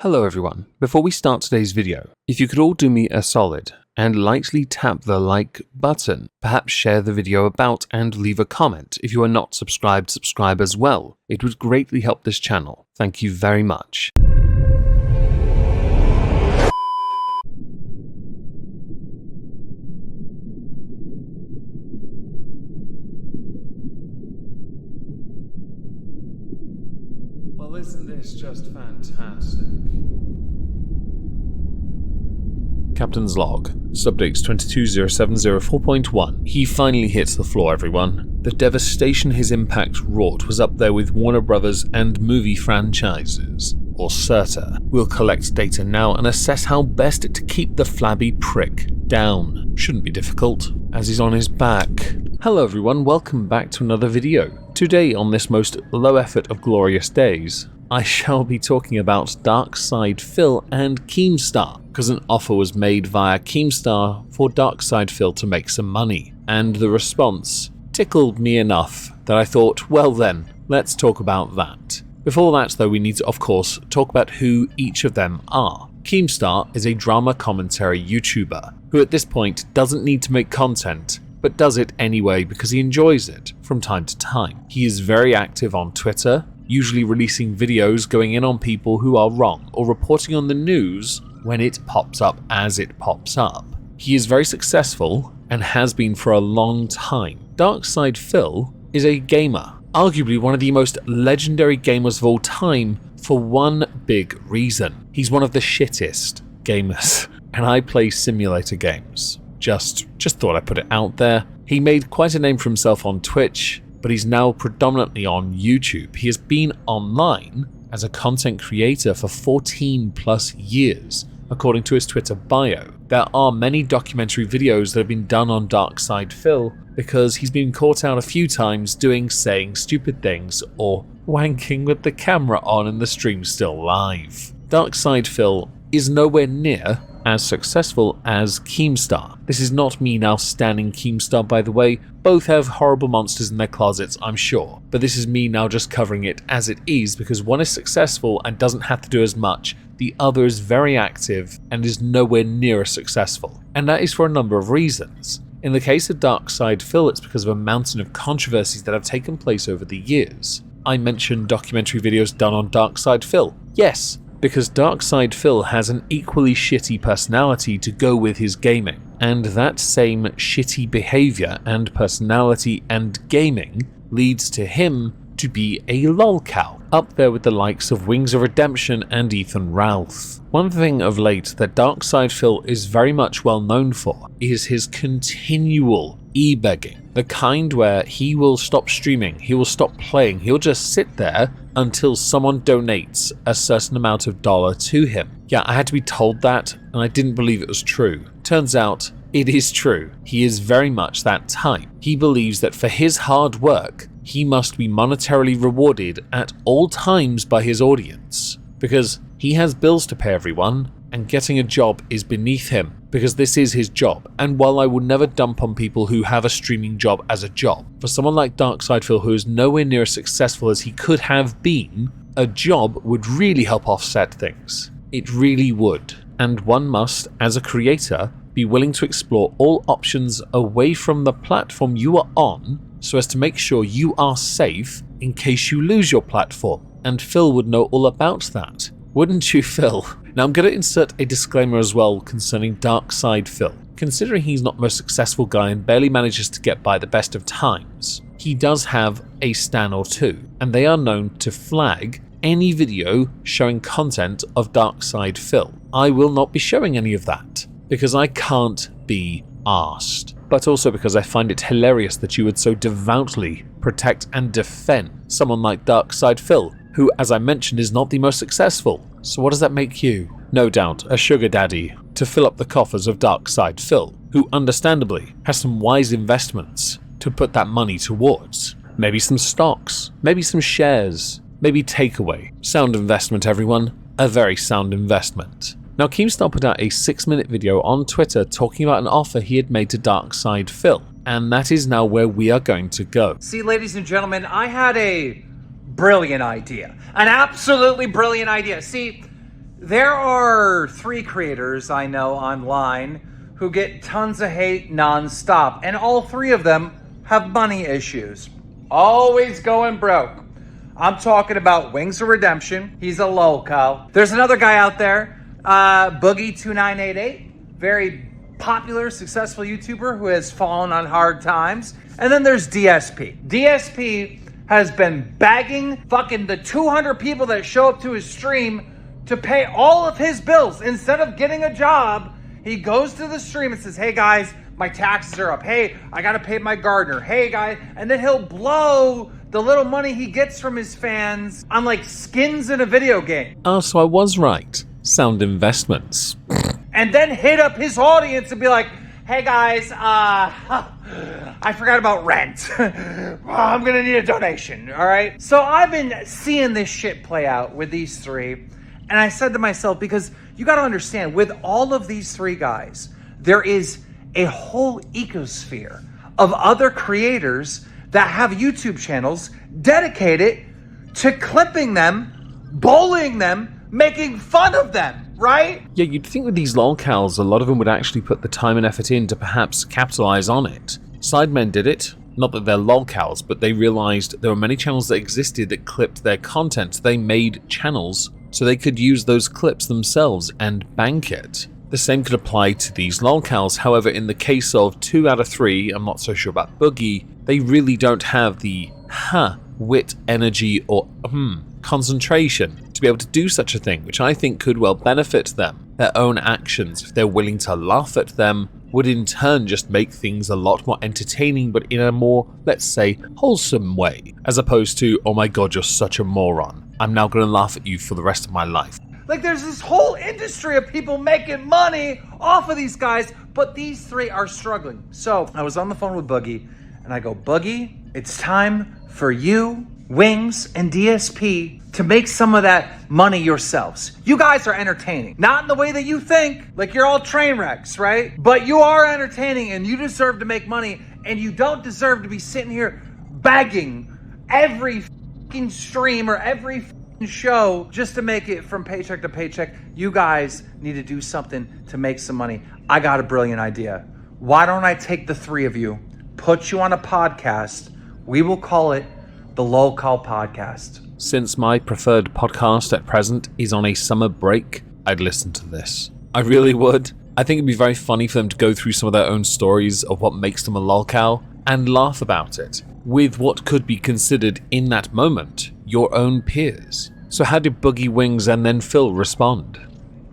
Hello everyone. Before we start today's video, if you could all do me a solid and lightly tap the like button, perhaps share the video about and leave a comment. If you are not subscribed, subscribe as well. It would greatly help this channel. Thank you very much. Well, isn't this just fantastic? Captain's log. Subdates 220704.1. He finally hits the floor, everyone. The devastation his impact wrought was up there with Warner Brothers and movie franchises, or CERTA. We'll collect data now and assess how best to keep the flabby prick down. Shouldn't be difficult, as he's on his back. Hello everyone, welcome back to another video. Today, on this most low effort of glorious days, I shall be talking about DarkSydePhil and Keemstar, because an offer was made via Keemstar for DarkSydePhil to make some money, and the response tickled me enough that I thought, well then, let's talk about that. Before that though, we need to of course talk about who each of them are. Keemstar is a drama commentary YouTuber, who at this point doesn't need to make content, but does it anyway because he enjoys it from time to time. He is very active on Twitter, usually releasing videos going in on people who are wrong or reporting on the news when it pops up as it pops up. He is very successful and has been for a long time. DarkSydePhil is a gamer, arguably one of the most legendary gamers of all time for one big reason. He's one of the shittest gamers, and I play simulator games. Just thought I'd put it out there. He made quite a name for himself on Twitch, but he's now predominantly on YouTube. He has been online as a content creator for 14 plus years, according to his Twitter bio. There are many documentary videos that have been done on DarkSydePhil because he's been caught out a few times saying stupid things or wanking with the camera on and the stream still live. DarkSydePhil is nowhere near as successful as Keemstar. This is not me now standing Keemstar, by the way. Both have horrible monsters in their closets, I'm sure. But this is me now just covering it as it is, because one is successful and doesn't have to do as much. The other is very active and is nowhere near as successful. And that is for a number of reasons. In the case of DarkSydePhil, it's because of a mountain of controversies that have taken place over the years. I mentioned documentary videos done on DarkSydePhil. Yes, because DarkSydePhil has an equally shitty personality to go with his gaming, and that same shitty behavior and personality and gaming leads to him to be a lolcow, up there with the likes of Wings of Redemption and Ethan Ralph. One thing of late that DarkSydePhil is very much well known for is his continual e-begging. The kind where he will stop streaming, he will stop playing, he'll just sit there until someone donates a certain amount of dollar to him. Yeah, I had to be told that, and I didn't believe it was true. Turns out, it is true. He is very much that type. He believes that for his hard work, he must be monetarily rewarded at all times by his audience, because he has bills to pay everyone, and getting a job is beneath him, because this is his job. And while I will never dump on people who have a streaming job as a job, for someone like DarkSydePhil who is nowhere near as successful as he could have been, a job would really help offset things. It really would. And one must, as a creator, be willing to explore all options away from the platform you are on so as to make sure you are safe in case you lose your platform. And Phil would know all about that. Wouldn't you, Phil? Now I'm going to insert a disclaimer as well concerning DarkSydePhil. Considering he's not the most successful guy and barely manages to get by the best of times, he does have a stan or two, and they are known to flag any video showing content of DarkSydePhil. I will not be showing any of that, because I can't be arsed. But also because I find it hilarious that you would so devoutly protect and defend someone like DarkSydePhil, who, as I mentioned, is not the most successful. So what does that make you? No doubt a sugar daddy to fill up the coffers of DarkSydePhil, who understandably has some wise investments to put that money towards. Maybe some stocks, maybe some shares, maybe takeaway. Sound investment, everyone. A very sound investment. Now, Keemstar put out a 6-minute video on Twitter talking about an offer he had made to DarkSydePhil, and that is now where we are going to go. See, ladies and gentlemen, I had a brilliant idea. An absolutely brilliant idea. See, There are 3 creators I know online who get tons of hate nonstop, and all 3 of them have money issues. Always going broke. I'm talking about Wings of Redemption. He's a lolcow. There's another guy out there, Boogie2988, very popular, successful YouTuber who has fallen on hard times. And then there's DSP. DSP has been begging fucking the 200 people that show up to his stream to pay all of his bills. Instead of getting a job, he goes to the stream and says, hey guys, my taxes are up. Hey, I gotta pay my gardener. Hey guys, and then he'll blow the little money he gets from his fans on like skins in a video game. Oh, so I was right. Sound investments. And then hit up his audience and be like, hey guys, I forgot about rent. I'm gonna need a donation, all right? So I've been seeing this shit play out with these 3. And I said to myself, because you gotta understand, with all of these 3 guys, there is a whole ecosphere of other creators that have YouTube channels dedicated to clipping them, bullying them, making fun of them, right? Yeah, you'd think with these lolcows, a lot of them would actually put the time and effort in to perhaps capitalize on it. Sidemen did it. Not that they're lolcows, but they realized there were many channels that existed that clipped their content. They made channels so they could use those clips themselves and bank it. The same could apply to these lolcows. However, in the case of 2 out of 3, I'm not so sure about Boogie, they really don't have the wit, energy, or concentration to be able to do such a thing, which I think could well benefit them. Their own actions, if they're willing to laugh at them, would in turn just make things a lot more entertaining, but in a more, let's say, wholesome way, as opposed to, oh my god, you're such a moron, I'm now going to laugh at you for the rest of my life. Like, there's this whole industry of people making money off of these guys, but these 3 are struggling. So I was on the phone with Boogie, and I go, Boogie, it's time for you, Wings, and DSP to make some of that money yourselves. You guys are entertaining. Not in the way that you think, like you're all train wrecks, right? But you are entertaining, and you deserve to make money, and you don't deserve to be sitting here begging every fucking stream or every show just to make it from paycheck to paycheck. You guys need to do something to make some money. I got a brilliant idea. Why don't I take the 3 of you, put you on a podcast? We will call it the Lolcow Podcast. Since my preferred podcast at present is on a summer break, I'd listen to this. I really would. I think it'd be very funny for them to go through some of their own stories of what makes them a lolcow and laugh about it with what could be considered in that moment your own peers. So how did Boogie, Wings, and then Phil respond?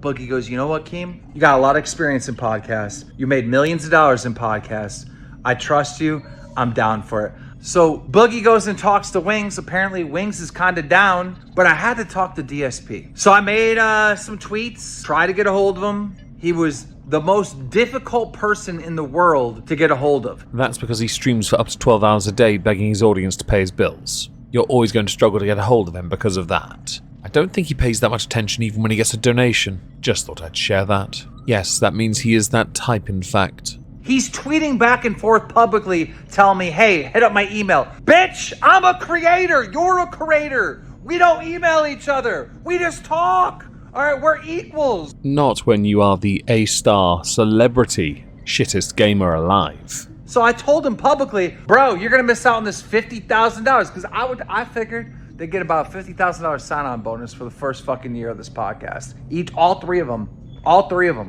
Boogie goes, you know what, Keem? You got a lot of experience in podcasts. You made millions of dollars in podcasts. I trust you. I'm down for it. So Boogie goes and talks to Wings. Apparently Wings is kind of down, but I had to talk to DSP. So I made some tweets, tried to get a hold of him. He was the most difficult person in the world to get a hold of. That's because he streams for up to 12 hours a day begging his audience to pay his bills. You're always going to struggle to get a hold of him because of that. I don't think he pays that much attention even when he gets a donation. Just thought I'd share that. Yes, that means he is that type in fact. He's tweeting back and forth publicly telling me, hey, hit up my email. Bitch, I'm a creator. You're a creator. We don't email each other. We just talk. All right, we're equals. Not when you are the A-star celebrity shittest gamer alive. So I told him publicly, bro, you're going to miss out on this $50,000 because I figured they'd get about $50,000 sign-on bonus for the first fucking year of this podcast. All three of them.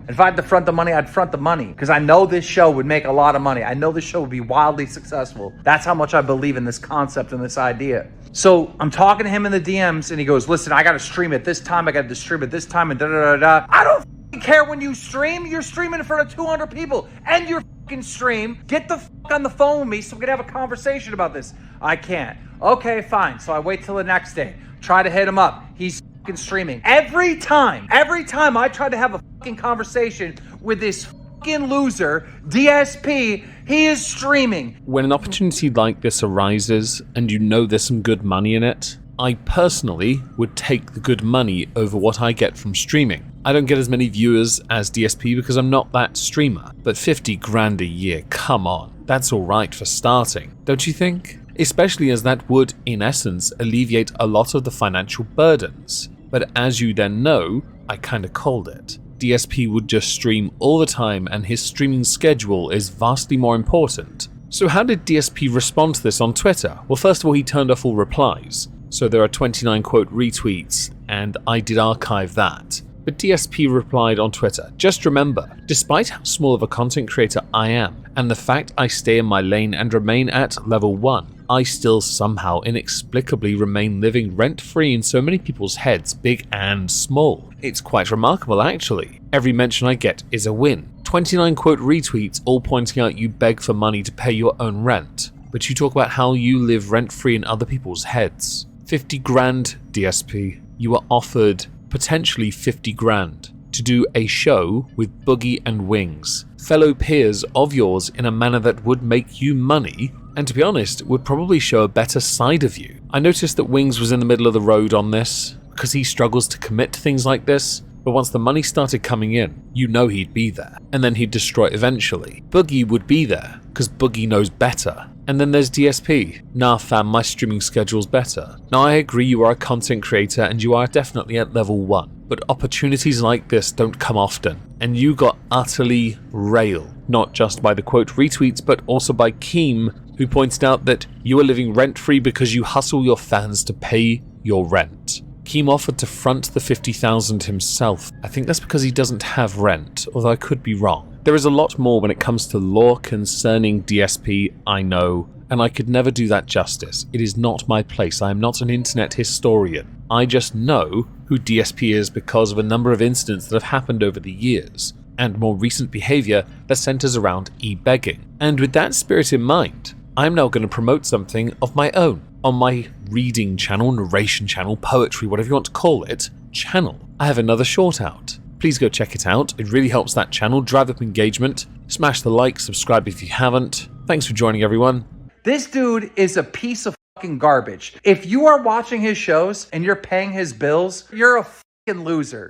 If I had to front the money, I'd front the money because I know this show would make a lot of money. I know this show would be wildly successful. That's how much I believe in this concept and this idea. So I'm talking to him in the DMs and he goes, listen, I got to stream at this time. I got to stream at this time and da-da-da-da. I don't care when you stream. You're streaming in front of 200 people and your fucking stream. Get the fuck on the phone with me so we can have a conversation about this. I can't. Okay, fine. So I wait till the next day. Try to hit him up. He's fucking streaming. Every time I try to have a fucking conversation with this fucking loser, DSP, he is streaming. When an opportunity like this arises and you know there's some good money in it, I personally would take the good money over what I get from streaming. I don't get as many viewers as DSP because I'm not that streamer, but 50 grand a year, come on, that's alright for starting, don't you think? Especially as that would, in essence, alleviate a lot of the financial burdens. But as you then know, I kinda called it. DSP would just stream all the time, and his streaming schedule is vastly more important. So how did DSP respond to this on Twitter? Well, first of all, he turned off all replies. So there are 29 quote retweets, and I did archive that. But DSP replied on Twitter, "Just remember, despite how small of a content creator I am, and the fact I stay in my lane and remain at level 1, I still somehow inexplicably remain living rent-free in so many people's heads, big and small. It's quite remarkable actually. Every mention I get is a win. 29 quote retweets all pointing out you beg for money to pay your own rent. But you talk about how you live rent-free in other people's heads. 50 grand, DSP. You were offered potentially 50 grand to do a show with Boogie and Wings, fellow peers of yours, in a manner that would make you money, and to be honest, would probably show a better side of you. I noticed that Wings was in the middle of the road on this, because he struggles to commit to things like this, but once the money started coming in, you know he'd be there, and then he'd destroy it eventually. Boogie would be there, because Boogie knows better. And then there's DSP. Nah fam, my streaming schedule's better. Now I agree you are a content creator and you are definitely at level 1, but opportunities like this don't come often, and you got utterly railed, not just by the quote retweets but also by Keem, who pointed out that you are living rent-free because you hustle your fans to pay your rent. Keem offered to front the 50,000 himself. I think that's because he doesn't have rent, although I could be wrong. There is a lot more when it comes to lore concerning DSP, I know, and I could never do that justice. It is not my place. I am not an internet historian. I just know who DSP is because of a number of incidents that have happened over the years, and more recent behavior that centers around e-begging. And with that spirit in mind, I'm now going to promote something of my own on my reading channel, narration channel, poetry, whatever you want to call it, channel. I have another short out. Please go check it out. It really helps that channel drive up engagement. Smash the like, subscribe if you haven't. Thanks for joining, everyone. This dude is a piece of fucking garbage. If you are watching his shows and you're paying his bills, you're a fucking loser.